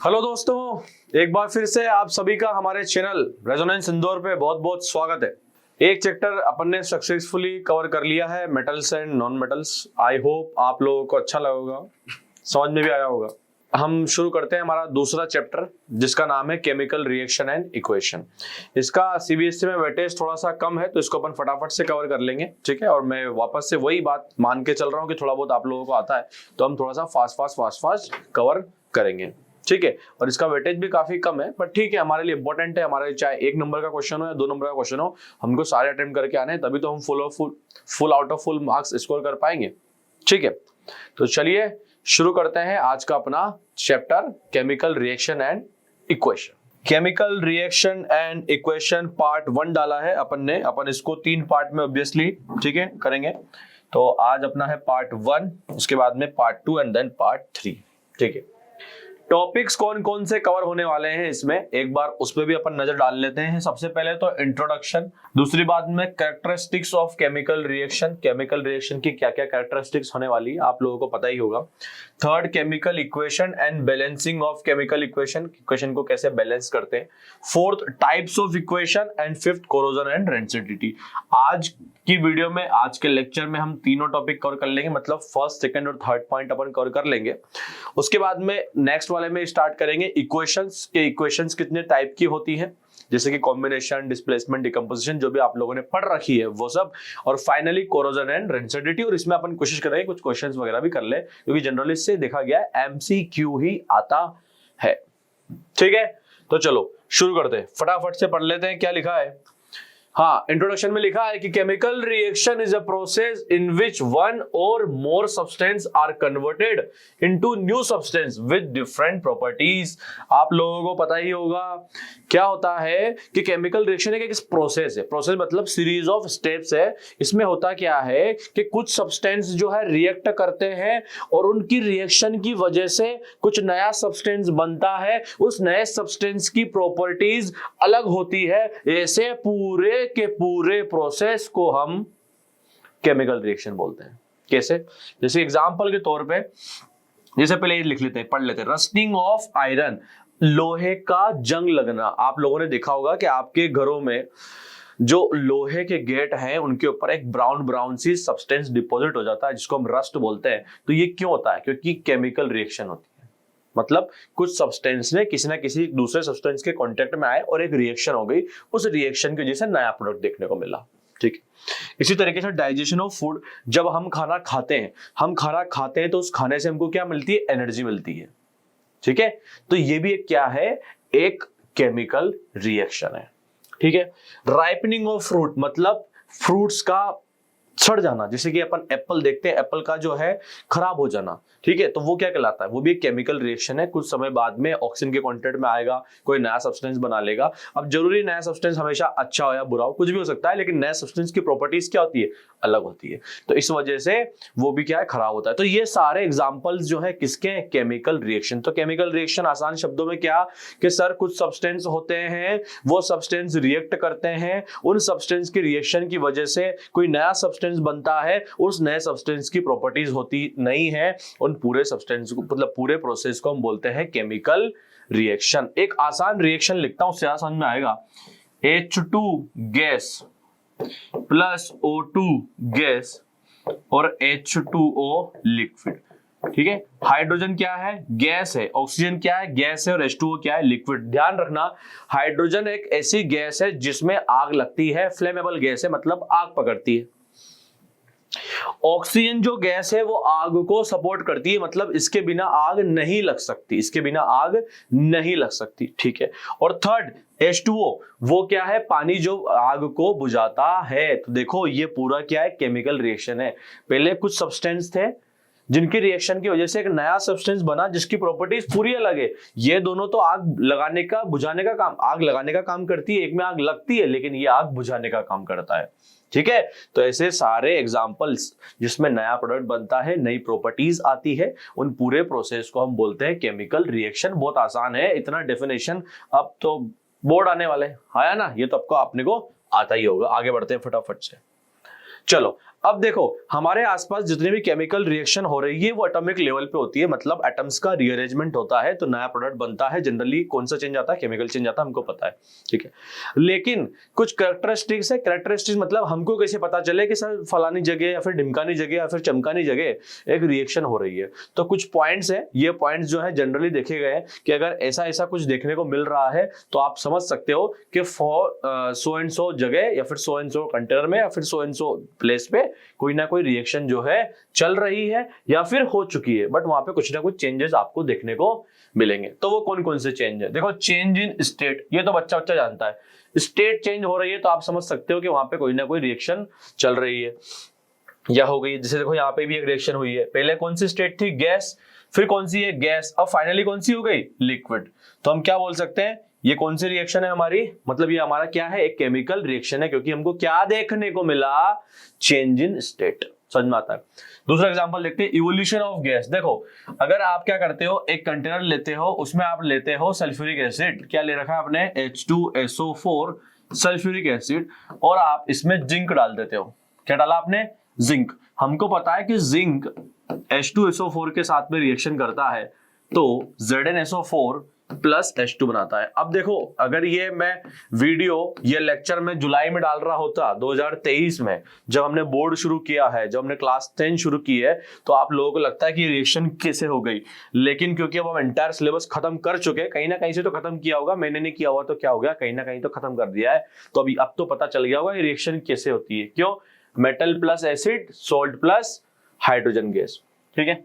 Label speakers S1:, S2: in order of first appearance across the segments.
S1: Hello दोस्तों, एक बार फिर से आप सभी का हमारे चैनल रेजोनेंस इंदौर पे बहुत बहुत स्वागत है। एक चैप्टर अपन ने सक्सेसफुली कवर कर लिया है, metals and non metals. I hope आप लोगों को अच्छा लगा होगा, समझ में भी आया होगा। हम शुरू करते हैं हमारा दूसरा चैप्टर जिसका नाम है केमिकल रिएक्शन एंड इक्वेशन। इसका सीबीएसई में वेटेज थोड़ा सा कम है तो इसको अपन फटाफट से कवर कर लेंगे, ठीक है। और मैं वापस से वही बात मान के चल रहा हूँ कि थोड़ा बहुत आप लोगों को आता है तो हम थोड़ा सा फास्ट कवर करेंगे, ठीक है। और इसका वेटेज भी काफी कम है, पर ठीक है, हमारे लिए इंपॉर्टेंट है। हमारे चाहे 1 नंबर का क्वेश्चन हो या 2 नंबर का क्वेश्चन हो, हमको सारे अटेम्प्ट करके आने हैं, तभी तो हम full out of full marks score कर पाएंगे, ठीक है। तो चलिए शुरू करते हैं आज का अपना chapter chemical reaction and equation. Chemical reaction and equation part 1 डाला है अपन इसको 3 पार्ट में ऑब्वियसली, ठीक है, करेंगे। तो आज अपना है पार्ट 1, उसके बाद में पार्ट 2 एंड देन पार्ट 3, ठीक है। टॉपिक्स कौन कौन से कवर होने वाले हैं इसमें एक बार उस पर भी अपन नजर डाल लेते हैं। सबसे पहले तो इंट्रोडक्शन, दूसरी बात में characteristics of chemical reaction, chemical reaction की क्या क्या कैरेक्टरिस्टिक्स होने वाली है आप लोगों को पता ही होगा। Third, chemical equation and balancing of chemical equation को कैसे बैलेंस करते हैं। Fourth, types of equation and fifth, corrosion and rancidity. आज की वीडियो में, आज के लेक्चर में हम तीनों टॉपिक कवर कर लेंगे, मतलब फर्स्ट, सेकंड और थर्ड पॉइंट अपन कवर कर लेंगे। उसके बाद में नेक्स्ट वाले में स्टार्ट करेंगे इक्वेशंस के। इक्वेशंस कितने टाइप की होती है, जैसे कि कॉम्बिनेशन, डिस्प्लेसमेंट, डिकम्पोजिशन, जो भी आप लोगों ने पढ़ रखी है वो सब। और फाइनली कोरोजन एंड रेंसिडिटी। और इसमें अपन कोशिश करेंगे कुछ क्वेश्चंस वगैरह भी कर ले, क्योंकि जनरली इससे देखा गया है एमसीक्यू ही आता है, ठीक है। तो चलो शुरू करते हैं, फटाफट से पढ़ लेते हैं क्या लिखा है। हाँ, इंट्रोडक्शन में लिखा है कि chemical reaction is a process in which one or more substance are converted into new substance with different properties. आप लोगों को पता ही होगा क्या होता है कि केमिकल रिएक्शन एक प्रोसेस है। प्रोसेस मतलब सीरीज ऑफ स्टेप्स है। इसमें होता क्या है कि कुछ सब्सटेंस जो है रिएक्ट करते हैं और उनकी रिएक्शन की वजह से कुछ नया सब्सटेंस बनता है। उस नए सब्सटेंस की प्रॉपर्टीज अलग होती है। ऐसे पूरे के पूरे प्रोसेस को हम केमिकल रिएक्शन बोलते हैं। कैसे? जैसे एग्जांपल के तौर पे, जैसे पहले लिख लेते हैं, पढ़ लेते हैं। रस्टिंग ऑफ आयरन, लोहे का जंग लगना। आप लोगों ने देखा होगा कि आपके घरों में जो लोहे के गेट हैं उनके ऊपर एक ब्राउन सी सब्सटेंस डिपॉजिट हो जाता है जिसको हम रस्ट बोलते हैं। तो ये क्यों होता है? क्योंकि केमिकल रिएक्शन होती है। मतलब कुछ सब्सटेंस ने किसी ना किसी दूसरे सब्सटेंस के कांटेक्ट में आए और एक रिएक्शन हो गई, उस रिएक्शन की वजह से नया प्रोडक्ट देखने को मिला, ठीक है। इसी तरीके से डाइजेशन ऑफ फूड, जब हम खाना खाते हैं तो उस खाने से हमको क्या मिलती है? एनर्जी मिलती है, ठीक है। तो ये भी एक क्या है? एक केमिकल रिएक्शन है, ठीक है। राइपनिंग ऑफ फ्रूट, मतलब फ्रूट्स का सड़ जाना, जैसे कि अपन एप्पल देखते हैं, एप्पल का जो है खराब हो जाना, ठीक है। तो वो क्या कहलाता है? वो भी एक केमिकल रिएक्शन है। कुछ समय बाद में ऑक्सीजन के कांटेक्ट में आएगा, कोई नया सब्सटेंस बना लेगा। अब जरूरी नया सब्सटेंस हमेशा अच्छा हो या बुरा हो, कुछ भी हो सकता है, लेकिन नए सब्सटेंस की प्रॉपर्टीज क्या होती है? अलग होती है। तो इस वजह से वो भी क्या है? खराब होता है। तो ये सारे एग्जाम्पल्स जो है किसके? Chemical reaction. तो केमिकल रिएक्शन आसान शब्दों में क्या कि सर कुछ सब्सटेंस होते हैं, वो सब्सटेंस रिएक्ट करते हैं, उन सब्सटेंस की रिएक्शन की वजह से कोई नया सब्सटेंस बनता है, उस नए सब्सटेंस की प्रॉपर्टीज होती नहीं है, उन पूरे सब्सटेंस को, मतलब पूरे प्रोसेस को हम बोलते हैं केमिकल रिएक्शन। एक आसान रिएक्शन लिखता हूं, उससे समझ में आएगा। H2 gas plus O2 gas और H2O लिक्विड, ठीक है। हाइड्रोजन क्या है? गैस है। ऑक्सीजन क्या है? गैस है। और H2O क्या है? लिक्विड। ध्यान रखना, हाइड्रोजन एक ऐसी गैस है जिसमें आग लगती है, फ्लेमेबल गैस है, मतलब आग पकड़ती है। ऑक्सीजन जो गैस है वो आग को सपोर्ट करती है, मतलब इसके बिना आग नहीं लग सकती, ठीक है। और थर्ड, H2O, वो क्या है? पानी जो आग को बुझाता है। तो देखो ये पूरा क्या है? केमिकल रिएक्शन है। पहले कुछ सब्सटेंस थे जिनकी रिएक्शन की वजह से एक नया सब्सटेंस बना जिसकी प्रॉपर्टीज पूरी अलग है। ये दोनों तो आग लगाने का, बुझाने का काम, आग लगाने का काम करती है, एक में आग लगती है, लेकिन ये आग बुझाने का काम करता है, ठीक है। तो ऐसे सारे एग्जांपल्स जिसमें नया प्रोडक्ट बनता है, नई प्रॉपर्टीज आती है, उन पूरे प्रोसेस को हम बोलते हैं केमिकल रिएक्शन। बहुत आसान है, इतना डेफिनेशन अब तो बोर्ड आने वाले हैं, आया ना? ये तो आपको अपने को आता ही होगा। आगे बढ़ते हैं फटाफट से। चलो अब देखो हमारे आसपास जितने भी केमिकल रिएक्शन हो रही है वो एटॉमिक लेवल पे होती है, मतलब एटम्स का रीअरेंजमेंट होता है तो नया प्रोडक्ट बनता है। जनरली कौन सा चेंज आता है, केमिकल चेंज आता है, हमको पता है, ठीक है। लेकिन कुछ कैरेक्टरिस्टिक्स है, कैरेक्टरिस्टिक्स मतलब हमको कैसे पता चले कि सर फलानी जगह या फिर ढिमकानी जगह या फिर चमकानी जगह एक रिएक्शन हो रही है। तो कुछ पॉइंट्स है, ये पॉइंट्स जो है जनरली देखे गए हैं कि अगर ऐसा ऐसा कुछ देखने को मिल रहा है तो आप समझ सकते हो कि फॉर सो एंड सो जगह या फिर सो एंड सो कंटेनर में या फिर सो एंड सो प्लेस पे कोई ना कोई रिएक्शन जो है चल रही है या फिर हो चुकी है, बट वहां पे कुछ ना कुछ चेंजेस आपको देखने को मिलेंगे। तो वो कौन कौन से चेंज है, देखो चेंज इन स्टेट, ये तो बच्चा बच्चा जानता है, स्टेट चेंज हो रही है तो आप समझ सकते हो कि वहां पे कोई ना कोई रिएक्शन चल रही है या हो गई। जैसे देखो यहाँ पे भी एक रिएक्शन हुई है, पहले कौन सी स्टेट थी, गैस, फिर कौन सी है, गैस, अब फाइनली कौन सी हो गई, लिक्विड। तो हम क्या बोल सकते हैं, ये कौन सी रिएक्शन है हमारी, मतलब ये हमारा क्या है, एक केमिकल रिएक्शन है, क्योंकि हमको क्या देखने को मिला, चेंज इन स्टेट। समझ में आता है। दूसरा एग्जांपल देखते हैं, इवोल्यूशन ऑफ गैस। देखो अगर आप क्या करते हो, एक कंटेनर लेते हो, उसमें आप लेते हो सल्फ्यूरिक एसिड, क्या ले रखा है आपने, H2SO4 सल्फ्यूरिक एसिड, और आप इसमें जिंक डाल देते हो। क्या डाला आपने, जिंक। हमको पता है कि जिंक H2SO4 के साथ में रिएक्शन करता है तो ZnSO4 प्लस H2 बनाता है। अब देखो अगर ये मैं वीडियो ये लेक्चर में जुलाई में डाल रहा होता 2023 में, जब हमने बोर्ड शुरू किया है, जब हमने क्लास 10 शुरू की है, तो आप लोगों को लगता है कि रिएक्शन कैसे हो गई। लेकिन क्योंकि अब हम एंटायर सिलेबस खत्म कर चुके, कहीं ना कहीं से तो खत्म किया होगा, मैंने नहीं किया हुआ तो क्या हो गया, कहीं ना कहीं तो खत्म कर दिया है, तो अभी अब तो पता चल गया होगा ये रिएक्शन कैसे होती है। क्यों, metal plus acid, salt plus hydrogen gas, ठीक है।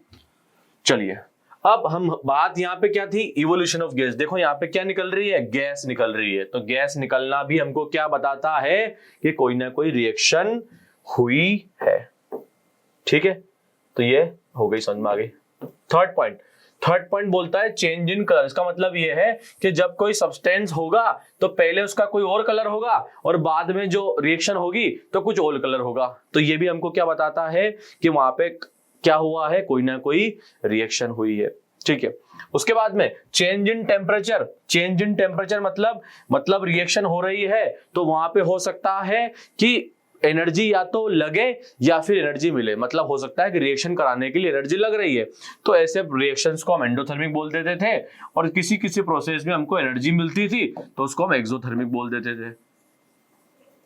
S1: चलिए अब हम बात यहाँ पे क्या थी, इवोल्यूशन ऑफ गैस। देखो यहाँ पे क्या निकल रही है, गैस निकल रही है। तो गैस निकलना भी हमको क्या बताता है कि कोई ना कोई रिएक्शन हुई है, ठीक है। तो ये हो गई, समझ में आ गई। थर्ड पॉइंट बोलता है चेंज इन कलर। इसका मतलब ये है कि जब कोई सब्सटेंस होगा तो पहले उसका कोई और कलर होगा और बाद में जो रिएक्शन होगी तो कुछ और कलर होगा। तो ये भी हमको क्या बताता है कि वहां पे क्या हुआ है, कोई ना कोई रिएक्शन हुई है, ठीक है। उसके बाद में change in temperature. Change in temperature मतलब रिएक्शन हो रही है तो वहां पे हो सकता है कि एनर्जी या तो लगे या फिर एनर्जी मिले, मतलब हो सकता है कि रिएक्शन कराने के लिए एनर्जी लग रही है, तो ऐसे रिएक्शंस को हम एंडोथर्मिक बोल देते थे, और किसी किसी प्रोसेस में हमको एनर्जी मिलती थी तो उसको हम एक्सोथर्मिक बोल देते थे,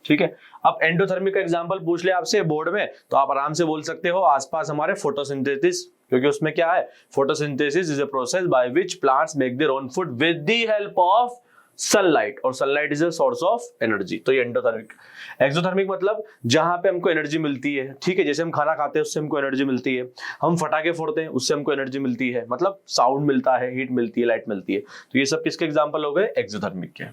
S1: ठीक है। अब एंडोथर्मिक का एग्जांपल पूछ ले आपसे बोर्ड में तो आप आराम से बोल सकते हो आसपास हमारे फोटोसिंथेसिस, क्योंकि उसमें क्या है, photosynthesis is a process by which plants make their own food with the help of sunlight, और sunlight is a source of energy. तो ये एंडोथर्मिक। एक्सोथर्मिक मतलब जहां पे हमको एनर्जी मिलती है, ठीक है, जैसे हम खाना खाते हैं उससे हमको एनर्जी मिलती है, हम फटाके फोड़ते हैं उससे हमको एनर्जी मिलती है, मतलब साउंड मिलता है, हीट मिलती है, लाइट मिलती है। तो ये सब किसके एग्जांपल हो गए, एक्सोथर्मिक के।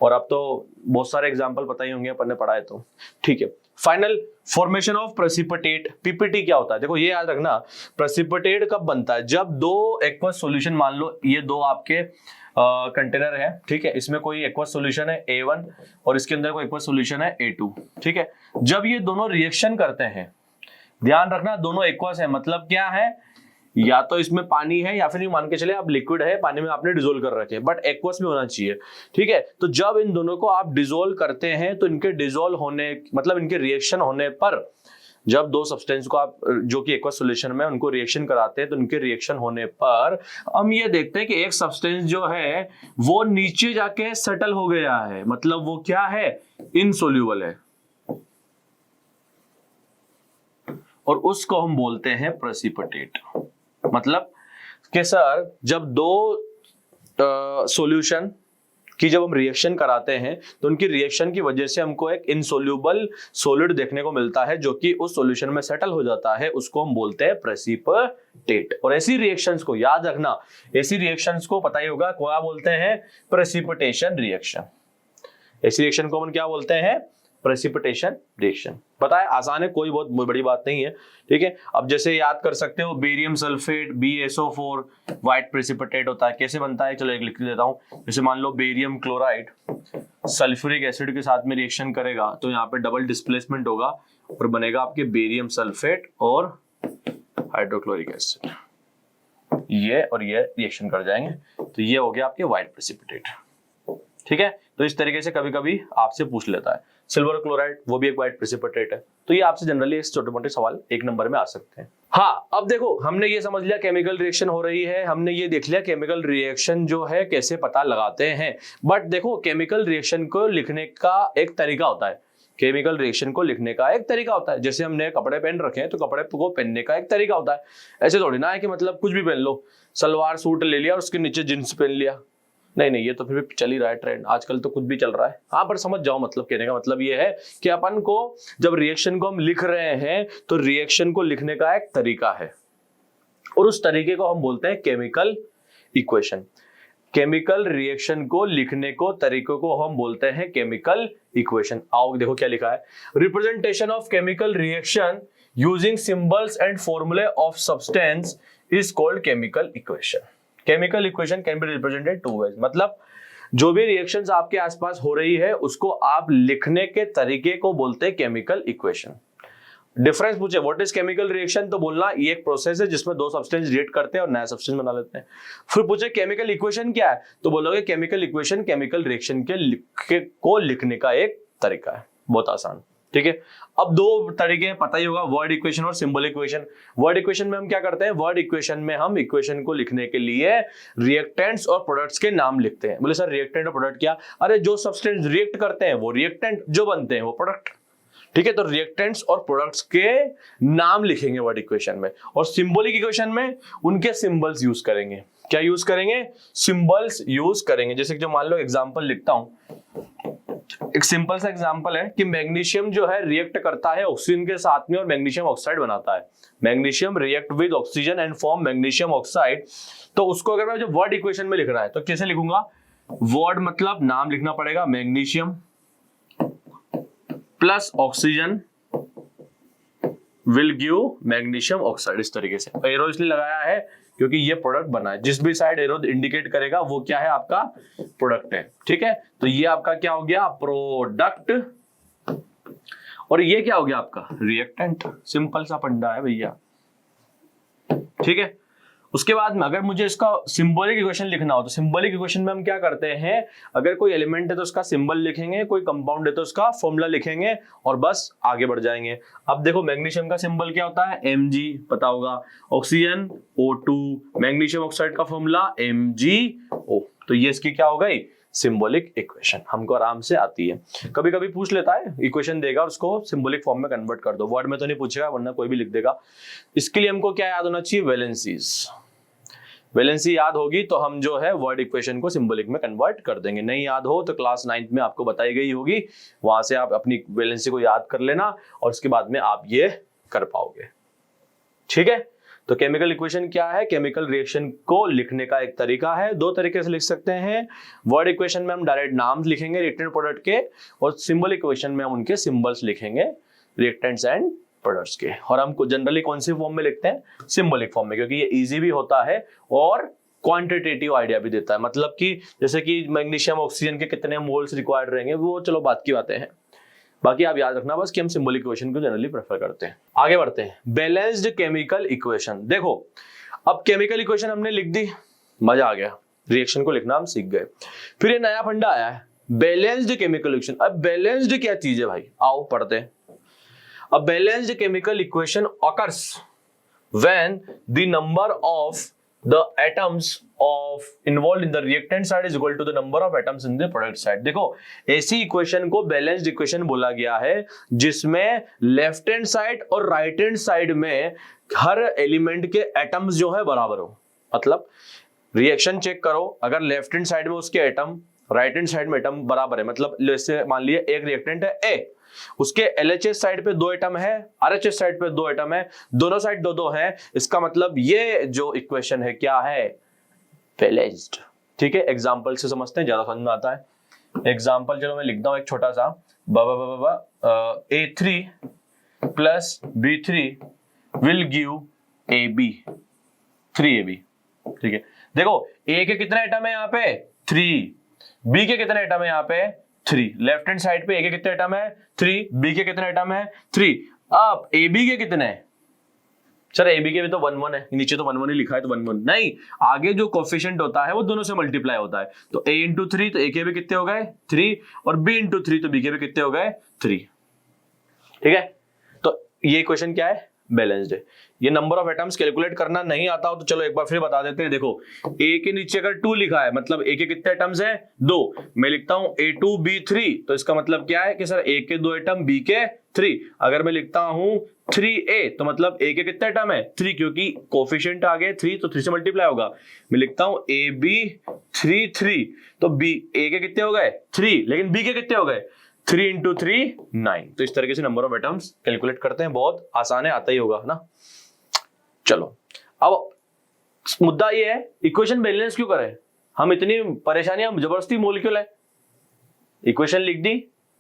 S1: और अब तो बहुत सारे एग्जांपल पता ही होंगे अपन ने पढ़ा है तो, ठीक है। Final formation of precipitate. PPT क्या होता है, देखो ये याद रखना, प्रेसिपिटेट कब बनता है, जब दो एक्वस सॉल्यूशन, मान लो ये दो आपके कंटेनर है, ठीक है, इसमें कोई एक्वस सॉल्यूशन है A1 और इसके अंदर कोई एक्वस सॉल्यूशन है A2, ठीक है। जब ये दोनों रिएक्शन करते हैं, ध्यान रखना दोनों एक्वस है, मतलब क्या है, या तो इसमें पानी है या फिर ये मान के चले आप लिक्विड है, पानी में आपने डिसोल्व कर रखे, बट एक्वस में होना चाहिए, ठीक है। तो जब इन दोनों को आप डिसोल्व करते हैं तो इनके डिसोल्व होने मतलब इनके रिएक्शन होने पर, जब दो सब्सटेंस को आप जो कि एक्वस सॉल्यूशन में उनको रिएक्शन कराते हैं तो उनके रिएक्शन होने पर हम ये देखते हैं कि एक सब्सटेंस जो है वो नीचे जाके सेटल हो गया है, मतलब वो क्या है, इनसोल्यूबल है, और उसको हम बोलते हैं प्रेसिपिटेट। मतलब कि सर जब दो सॉल्यूशन कि जब हम रिएक्शन कराते हैं तो उनकी रिएक्शन की वजह से हमको एक इनसोल्यूबल सॉलिड देखने को मिलता है जो कि उस सॉल्यूशन में सेटल हो जाता है, उसको हम बोलते हैं प्रेसिपिटेट। और ऐसी रिएक्शंस को याद रखना, ऐसी रिएक्शंस को पता ही होगा क्या बोलते हैं, प्रेसिपिटेशन रिएक्शन। ऐसी रिएक्शन को हम क्या बोलते हैं, प्रेसिपिटेशन रिएक्शन। पता है, आसान है, कोई बहुत बड़ी बात नहीं है, ठीक है। अब जैसे याद कर सकते हो barium sulphate BaSO4 white precipitate होता है, कैसे बनता है, चलो एक लिख देता हूं। जैसे मान लो बेरियम क्लोराइड सल्फ्यूरिक एसिड के साथ में रिएक्शन करेगा तो यहाँ पे डबल डिस्प्लेसमेंट होगा और बनेगा आपके बेरियम सल्फेट और हाइड्रोक्लोरिक एसिड, ये और ये रिएक्शन कर जाएंगे तो ये हो गया आपके व्हाइट प्रेसिपिटेट, ठीक है। तो इस तरीके से कभी कभी आपसे पूछ लेता है। सिल्वर क्लोराइड वो भी एक व्हाइट प्रेसिपिटेट है। तो ये आपसे जनरली इस छोटे मोटे सवाल 1 नंबर में आ सकते हैं। हाँ, अब देखो हमने ये समझ लिया केमिकल रिएक्शन हो रही है, हमने ये देख लिया केमिकल रिएक्शन जो है कैसे पता लगाते हैं। बट देखो केमिकल रिएक्शन को लिखने का एक तरीका होता है, केमिकल रिएक्शन को लिखने का एक तरीका होता है। जैसे हमने कपड़े पहन रखे हैं तो कपड़े को पहनने का एक तरीका होता है। ऐसे थोड़ी ना है कि मतलब कुछ भी पहन लो, सलवार सूट ले लिया और उसके नीचे जींस पहन लिया। नहीं, ये तो फिर भी चल ही रहा है ट्रेंड, आजकल तो कुछ भी चल रहा है। हाँ, पर समझ जाओ मतलब कहने का मतलब ये है कि अपन को जब रिएक्शन को हम लिख रहे हैं तो रिएक्शन को लिखने का एक तरीका है और उस तरीके को हम बोलते हैं केमिकल इक्वेशन। केमिकल रिएक्शन को लिखने को तरीकों को हम बोलते हैं केमिकल इक्वेशन। आओ देखो क्या लिखा है, representation of chemical reaction using symbols and formulae of substance is called chemical equation. Chemical equation can be represented 2 ways, मतलब जो भी रिएक्शंस आपके आसपास हो रही है उसको आप लिखने के तरीके को बोलते हैं केमिकल इक्वेशन। डिफरेंस पूछे व्हाट इज केमिकल रिएक्शन, तो बोलना ये एक प्रोसेस है जिसमें 2 सब्सटेंस रिएक्ट करते हैं और नया सब्सटेंस बना लेते हैं। फिर पूछे केमिकल इक्वेशन क्या है, तो बोलोगे केमिकल इक्वेशन केमिकल रिएक्शन को लिखने का एक तरीका है। बहुत आसान, ठीक है। अब 2 तरीके पता ही होगा, वर्ड इक्वेशन और सिंबल इक्वेशन। वर्ड इक्वेशन में हम क्या करते हैं, वर्ड इक्वेशन में हम इक्वेशन को लिखने के लिए रिएक्टेंट्स और प्रोडक्ट्स के नाम लिखते हैं। बोले सर रिएक्टेंट और प्रोडक्ट क्या, अरे जो सब्सटेंस रिएक्ट करते हैं वो रिएक्टेंट, जो बनते हैं वो प्रोडक्ट, ठीक है। तो रिएक्टेंट्स और प्रोडक्ट्स के नाम लिखेंगे वर्ड इक्वेशन में, और सिंबॉलिक इक्वेशन में उनके सिंबल्स यूज करेंगे। क्या यूज करेंगे, सिंबल्स यूज करेंगे। जैसे कि जो मान लो एग्जांपल लिखता हूं, एक सिंपल सा एग्जांपल है कि मैग्नीशियम जो है रिएक्ट करता है ऑक्सीजन के साथ में और मैग्नीशियम ऑक्साइड बनाता है। Magnesium react with oxygen and form magnesium oxide. तो उसको अगर मैं जो वर्ड इक्वेशन में लिखना है तो कैसे लिखूंगा, वर्ड मतलब नाम लिखना पड़ेगा, magnesium plus oxygen will give magnesium oxide. इस तरीके से एरो इसलिए लगाया है क्योंकि ये प्रोडक्ट बना है, जिस भी साइड एरो इंडिकेट करेगा वो क्या है, आपका प्रोडक्ट है, ठीक है। तो ये आपका क्या हो गया, प्रोडक्ट, और ये क्या हो गया आपका रिएक्टेंट। सिंपल सा फंडा है भैया, ठीक है। उसके बाद में अगर मुझे इसका सिंबॉलिक इक्वेशन लिखना हो तो सिंबॉलिक इक्वेशन में हम क्या करते हैं, अगर कोई एलिमेंट है तो उसका सिंबल लिखेंगे, कोई कंपाउंड है तो उसका फॉर्मूला लिखेंगे और बस आगे बढ़ जाएंगे। अब देखो मैग्नीशियम का सिंबल क्या होता है, Mg, पता होगा। ऑक्सीजन O2, मैग्नीशियम ऑक्साइड का फॉर्मूला MgO। तो ये इसकी क्या हो गई, सिंबॉलिक इक्वेशन, हमको आराम से आती है। कभी कभी पूछ लेता है, इक्वेशन देगा और उसको सिंबॉलिक फॉर्म में कन्वर्ट कर दो। वर्ड में तो नहीं पूछेगा, वरना कोई भी लिख देगा। इसके लिए हमको क्या याद होना चाहिए, वैलेंसीज। वैलेंसी याद होगी तो हम जो है वर्ड इक्वेशन को सिंबॉलिक में कन्वर्ट कर देंगे। नहीं याद हो तो क्लास 9th में आपको बताई गई होगी, वहां से आप अपनी वैलेंसी को याद कर लेना और उसके बाद में आप ये कर पाओगे, ठीक है। तो केमिकल इक्वेशन क्या है, केमिकल रिएक्शन को लिखने का एक तरीका है। 2 तरीके से लिख सकते हैं। वर्ड इक्वेशन में हम डायरेक्ट नाम लिखेंगे रिएक्टेंट प्रोडक्ट के, और सिंबल इक्वेशन में हम उनके सिंबल्स लिखेंगे रिएक्टेंट्स एंड प्रोडक्ट्स के। और हम जनरली कौन सी फॉर्म में लिखते हैं, सिंबॉलिक फॉर्म में, क्योंकि ये इजी भी होता है और क्वांटिटेटिव आइडिया भी देता है। मतलब कि जैसे कि मैग्नीशियम ऑक्सीजन के कितने मोल्स रिक्वायर्ड रहेंगे वो चलो बात की बातें हैं, बाकी आप याद रखना बस कि हम सिंबॉलिक इक्वेशन को जनरली प्रेफर करते हैं। आगे बढ़ते हैं, बैलेंस्ड केमिकल इक्वेशन। देखो अब केमिकल इक्वेशन हमने लिख दी, मजा आ गया, रिएक्शन को लिखना हम सीख गए। फिर ये नया फंडा आया है, बैलेंस्ड केमिकल इक्वेशन। अब बैलेंस्ड क्या चीज है भाई, आओ पढ़ते हैं। A balanced chemical equation occurs when the number of the atoms of involved in the reactant side is equal to the number of atoms in the product side। देखो ऐसी इक्वेशन को बैलेंस्ड इक्वेशन बोला गया है जिसमें left hand side और right hand side में हर element के एटम्स जो है बराबर हो। मतलब रिएक्शन चेक करो, अगर लेफ्ट हैंड साइड में उसके एटम, राइट हैंड साइड में एटम बराबर है, मतलब जैसे मान लिया एक रिएक्टेंट है A, उसके LHS साइड पे 2 एटम है, RHS साइड पे 2 एटम है, दोनों साइड 2-2 है। इसका मतलब ये जो इक्वेशन है क्या है, बैलेंस्ड, ठीक है। एग्जांपल से समझते हैं, ज्यादा समझ में आता है। एग्जांपल चलो मैं लिखता हूं एक छोटा सा, A3 plus B3 will give AB, 3AB, ठीक है। देखो A के कितने एटम है यहाँ पे, 3, B के कितने एटम है यहाँ पे, 3। लेफ्ट हैंड साइड पे A के कितने एटम है, 3, B के कितने एटम है, 3। अब AB के कितने, सर ए बी के भी तो 1 1 है, नीचे तो 1 1 ही लिखा है तो 1 1 नहीं, आगे जो कोफिशिएंट होता है वो दोनों से मल्टीप्लाई होता है। तो a इंटू 3 तो a के भी कितने हो गए 3, और b इंटू 3 तो b के भी कितने हो गए 3। ठीक है, तो ये इक्वेशन क्या है, बैलेंस्ड है। ये नंबर ऑफ एटम्स कैलकुलेट करना नहीं आता हो तो चलो एक बार फिर बता देते हैं। देखो a के नीचे अगर 2 लिखा है मतलब a के कितने एटम्स हैं 2, मैं लिखता हूं A2B3, तो इसका मतलब क्या है कि सर a के 2 एटम b के 3। अगर मैं लिखता हूं 3a तो मतलब a के कितने एटम है 3, क्योंकि कोफिशिएंट आ गए 3 तो 3 से मल्टीप्लाई होगा। मैं लिखता हूं AB3 तो b a के कितने हो गए 3, लेकिन b के कितने हो गए 3 इंटू 3 9। तो इस तरीके से नंबर ऑफ एटम्स कैलकुलेट करते हैं, बहुत आसान है, आता ही होगा ना। चलो अब मुद्दा ये है इक्वेशन बैलेंस क्यों करें, हम इतनी परेशानियां जबरदस्ती मोल क्यों लाए। इक्वेशन लिख दी,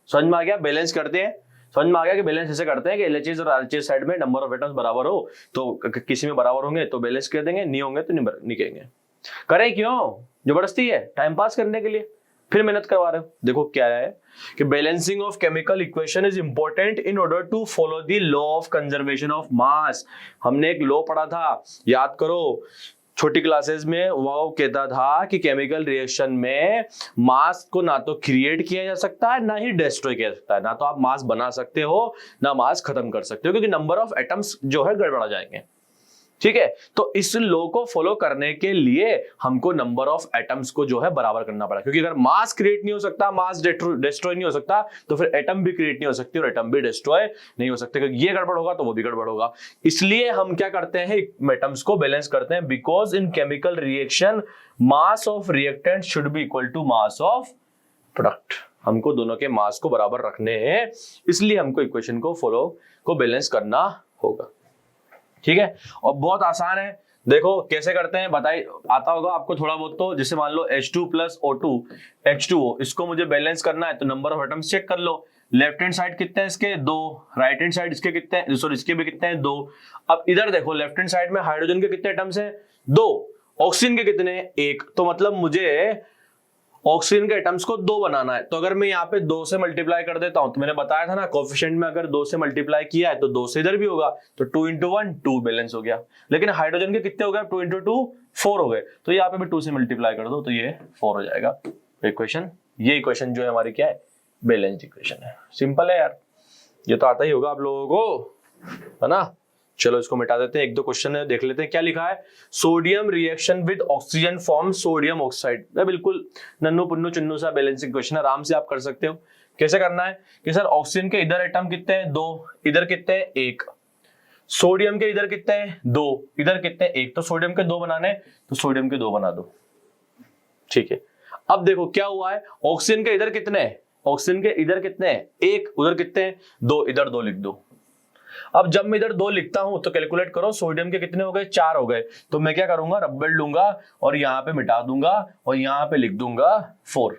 S1: समझ में आ गया, बैलेंस करते हैं, समझ में आ गया कि बैलेंस ऐसे करते हैं कि एलएचएस और आरएचएस साइड में नंबर ऑफ एटम्स बराबर हो, तो किसी में बराबर होंगे तो बैलेंस कर देंगे, नहीं होंगे तो नहीं करेंगे। करें क्यों, जबरदस्ती है, टाइम पास करने के लिए, फिर मेहनत करवा रहे हो। देखो क्या है कि balancing of chemical equation is important in order to follow the law of conservation of mass. हमने एक लॉ पढ़ा था, याद करो छोटी क्लासेस में, वो कहता था कि केमिकल रिएक्शन में मास को ना तो क्रिएट किया जा सकता है ना ही डिस्ट्रॉय किया जा सकता है। ना तो आप मास बना सकते हो ना मास खत्म कर सकते हो, क्योंकि नंबर ऑफ एटम्स जो है गड़बड़ा जाएंगे। ठीक है, तो इस लॉ को फॉलो करने के लिए हमको नंबर ऑफ एटम्स को जो है बराबर करना पड़ा, क्योंकि अगर मास क्रिएट नहीं हो सकता, मास डिस्ट्रॉय नहीं हो सकता, तो फिर एटम भी क्रिएट नहीं हो सकती और एटम भी डिस्ट्रॉय नहीं हो सकते, क्योंकि ये गड़बड़ होगा तो वो भी गड़बड़ होगा। इसलिए हम क्या करते हैं, एटम्स को बैलेंस करते हैं, because in chemical reaction mass of reactant should be equal to mass of product. हमको दोनों के मास को बराबर रखने हैं, इसलिए हमको इक्वेशन को बैलेंस करना होगा। ठीक है, और बहुत आसान है, देखो कैसे करते हैं बताइए, आता होगा आपको थोड़ा बहुत। तो जैसे मान लो H2 प्लस O2 H2O, इसको मुझे बैलेंस करना है तो नंबर ऑफ एटम्स चेक कर लो। लेफ्ट हैंड साइड कितने हैं इसके 2, राइट हैंड साइड इसके कितने हैं, सॉरी इसके भी कितने हैं 2। अब इधर देखो लेफ्ट हैंड साइड में हाइड्रोजन के कितने एटम्स हैं 2, ऑक्सीजन के कितने हैं 1, तो मतलब मुझे ऑक्सीजन के एटम्स को 2 बनाना है। तो अगर मैं यहाँ पे 2 से मल्टीप्लाई कर देता हूं, तो मैंने बताया था ना कोफिशिएंट में अगर 2 से मल्टीप्लाई किया है तो 2 से इधर भी होगा, तो 2 इंटू 1 2 बैलेंस हो गया। लेकिन हाइड्रोजन के कितने हो गए 2 इंटू 2 4 हो गए, तो यहाँ पे भी 2 से मल्टीप्लाई कर दो तो ये 4 हो जाएगा इक्वेशन। ये इक्वेशन जो है हमारी क्या है, बैलेंस्ड इक्वेशन है। सिंपल है यार, ये तो आता ही होगा आप लोगों को, है ना। चलो इसको मिटा देते हैं, 1-2 क्वेश्चन है देख लेते हैं। क्या लिखा है, sodium reaction with oxygen form sodium oxide. बिल्कुल नन्नू पुन्नू चुन्नू सा बैलेंसिंग क्वेश्चन, आराम से आप कर सकते हो। कैसे करना है कि सर ऑक्सीजन के इधर एटम कितने हैं 2, इधर कितने हैं 1, सोडियम के इधर कितने हैं 2, इधर कितने हैं 1, तो सोडियम के 2 बनाने तो सोडियम के 2 बना दो। ठीक है, अब देखो क्या हुआ है, ऑक्सीजन के इधर कितने हैं, ऑक्सीजन के इधर कितने हैं 1, उधर कितने हैं 2, इधर 2 लिख दो। अब जब मैं इधर 2 लिखता हूं तो कैलकुलेट करो, सोडियम के कितने हो गए 4 हो गए, तो मैं क्या करूंगा रबर लूंगा और यहां पे मिटा दूंगा और यहां पे लिख दूंगा 4।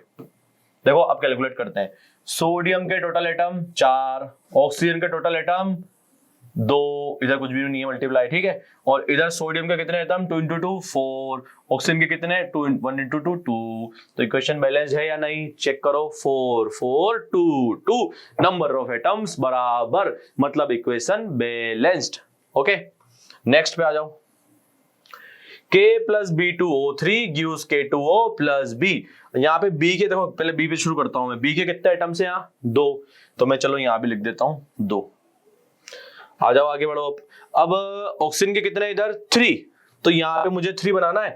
S1: देखो अब कैलकुलेट करते हैं, सोडियम के टोटल एटम 4, ऑक्सीजन के टोटल एटम 2, इधर कुछ भी नहीं है मल्टीप्लाई, ठीक है, और इधर सोडियम के कितने एटम 2 इंटू 2 4, ऑक्सीजन के कितने 1 इंटू 2 2। तो इक्वेशन बैलेंस है या नहीं, चेक करो, 4 4 2 2, नंबर ऑफ एटम्स बराबर, मतलब इक्वेशन बैलेंस्ड। ओके, नेक्स्ट पे आ जाओ। K plus B2O3 gives K2O plus B। यहाँ पे B के देखो, पहले B पे शुरू करता हूं मैं, B के कितने एटम्स हैं यहाँ 2, तो मैं चलो यहाँ भी लिख देता हूं 2। आ जाओ आगे बढ़ो। अब ऑक्सीजन के कितने इधर 3, तो यहाँ पे मुझे 3 बनाना है।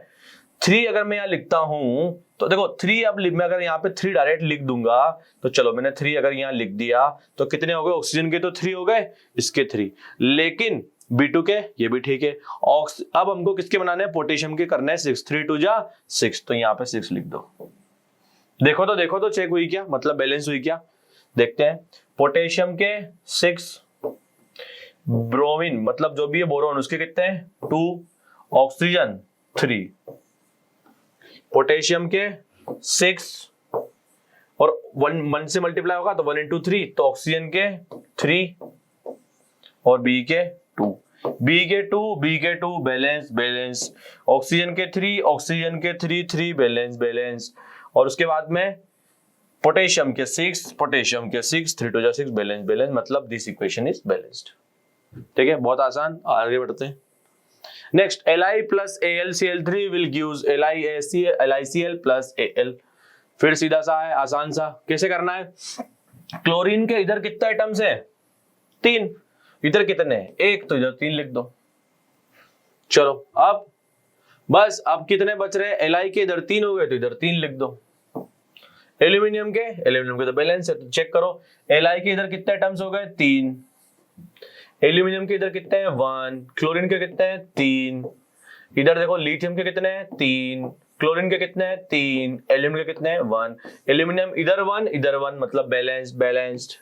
S1: 3 अगर मैं यहाँ लिखता हूं तो देखो 3, अब मैं अगर यहाँ पे 3 डायरेक्ट लिख दूंगा तो चलो मैंने 3 अगर यहाँ लिख दिया तो कितने हो गए, ऑक्सीजन के तो 3 हो गए, इसके 3, लेकिन B2 के ये भी ठीक है। अब हमको किसके बनाने हैं, पोटेशियम के करना है 6, 3 2 जा 6, तो यहाँ पे 6 लिख दो। देखो तो चेक हुई क्या, मतलब बैलेंस हुई क्या, देखते हैं। पोटेशियम के 6, ब्रोमीन मतलब जो भी है बोरोन उसके कितने हैं 2, ऑक्सीजन 3, पोटेशियम के 6 और 1 से मल्टीप्लाई होगा तो 1 इंटू 3, तो ऑक्सीजन के 3 और बी के 2, बी के 2 बैलेंस, ऑक्सीजन के 3, ऑक्सीजन के 3 बैलेंस, और उसके बाद में पोटेशियम के 6 3 2 6 बैलेंस, मतलब दिस इक्वेशन इज बैलेंस्ड। ठीक है, बहुत आसान, आगे बढ़ते हैं। Next Li plus AlCl3 will gives LiCl plus Al। फिर सीधा सा है, आसान सा, कैसे करना है? क्लोरीन के इधर कितने एटम्स है? 3। इधर कितने हैं? 1, तो इधर 3 लिख दो। चलो अब बस, अब कितने बच रहे हैं? Li के इधर 3 हो गए तो इधर 3 लिख दो। एल्यूमिनियम के तो बैलेंस है, तो चेक करो Li के इधर कितने एटम्स हो गए? 3। एल्यूमिनियम के इधर कितने हैं? 1। क्लोरीन के कितने हैं? 3। इधर देखो लिथियम के कितने हैं? 3। क्लोरीन के कितने हैं? 3। एल्यूमिनियम के कितने हैं? 1। एल्यूमिनियम इधर 1 इधर 1 मतलब बैलेंस्ड।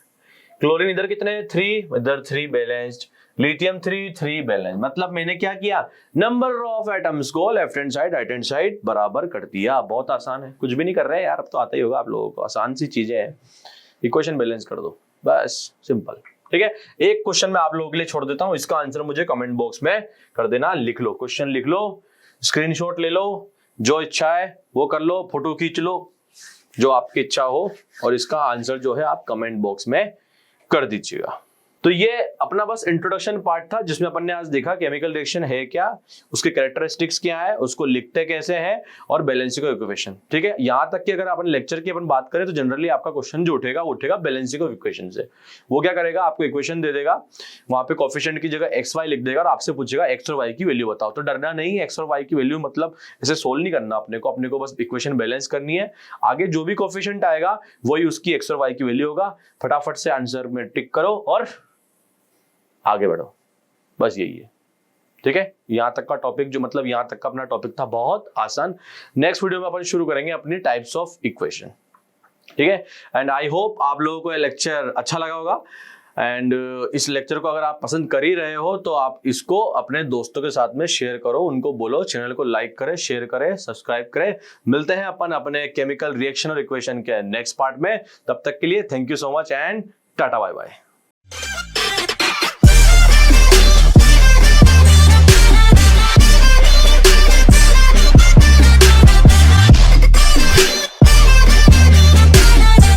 S1: क्लोरीन इधर कितने हैं? 3 इधर 3 बैलेंस्ड। Lithium 3 balance. मतलब मैंने क्या किया? नंबर ऑफ एटम्स को left hand side right hand side बराबर कर दिया। बहुत आसान है, कुछ भी नहीं कर रहे हैं यार, अब तो आता ही होगा आप लोगों को, आसान सी चीजें हैं। इक्वेशन बैलेंस कर दो, बस सिंपल। ठीक है, एक क्वेश्चन मैं आप लोगों के लिए छोड़ देता हूं, इसका आंसर मुझे कमेंट बॉक्स में कर देना। लिख लो, क्वेश्चन लिख लो, स्क्रीनशॉट ले लो, जो इच्छा है वो कर लो, फोटो खींच लो, जो आपकी इच्छा हो, और इसका आंसर जो है आप कमेंट बॉक्स में कर दीजिएगा। तो ये अपना बस इंट्रोडक्शन पार्ट था, जिसमें अपन ने आज देखा केमिकल रिएक्शन है क्या, उसके कैरेक्टरिस्टिक्स क्या है, उसको लिखते कैसे हैं, और बैलेंसिंग ऑफ इक्वेशन। ठीक है, यहां तक कि अगर अपन लेक्चर की अपन बात करें तो जनरली आपका क्वेश्चन जो उठेगा वो उठेगा बैलेंसिंग ऑफ इक्वेशन से। वो क्या करेगा, आपको इक्वेशन दे देगा, वहां पे कोफिशिएंट की जगह एक्स वाई लिख देगा और आपसे पूछेगा एक्स और वाई की वैल्यू बताओ। तो डरना नहीं, एक्स और वाई की वैल्यू मतलब ऐसे सोल्व नहीं करना अपने को बस इक्वेशन बैलेंस करनी है। आगे जो भी कोफिशिएंट आएगा वही उसकी एक्स और वाई की वैल्यू होगा। फटाफट से आंसर में टिक करो और आगे बढ़ो, बस यही है। ठीक है, यहां तक का टॉपिक जो मतलब यहां तक का अपना टॉपिक था, बहुत आसान। नेक्स्ट वीडियो में अपन शुरू करेंगे अपनी टाइप्स ऑफ इक्वेशन। ठीक है, एंड आई होप आप लोगों को ये लेक्चर अच्छा लगा होगा। एंड इस लेक्चर को अगर आप पसंद कर ही रहे हो तो आप इसको अपने दोस्तों के साथ में शेयर करो, उनको बोलो चैनल को लाइक करें, शेयर करें, सब्सक्राइब करें। मिलते हैं अपन अपने केमिकल रिएक्शन और इक्वेशन के नेक्स्ट पार्ट में। तब तक के लिए thank you so much and tata bye bye.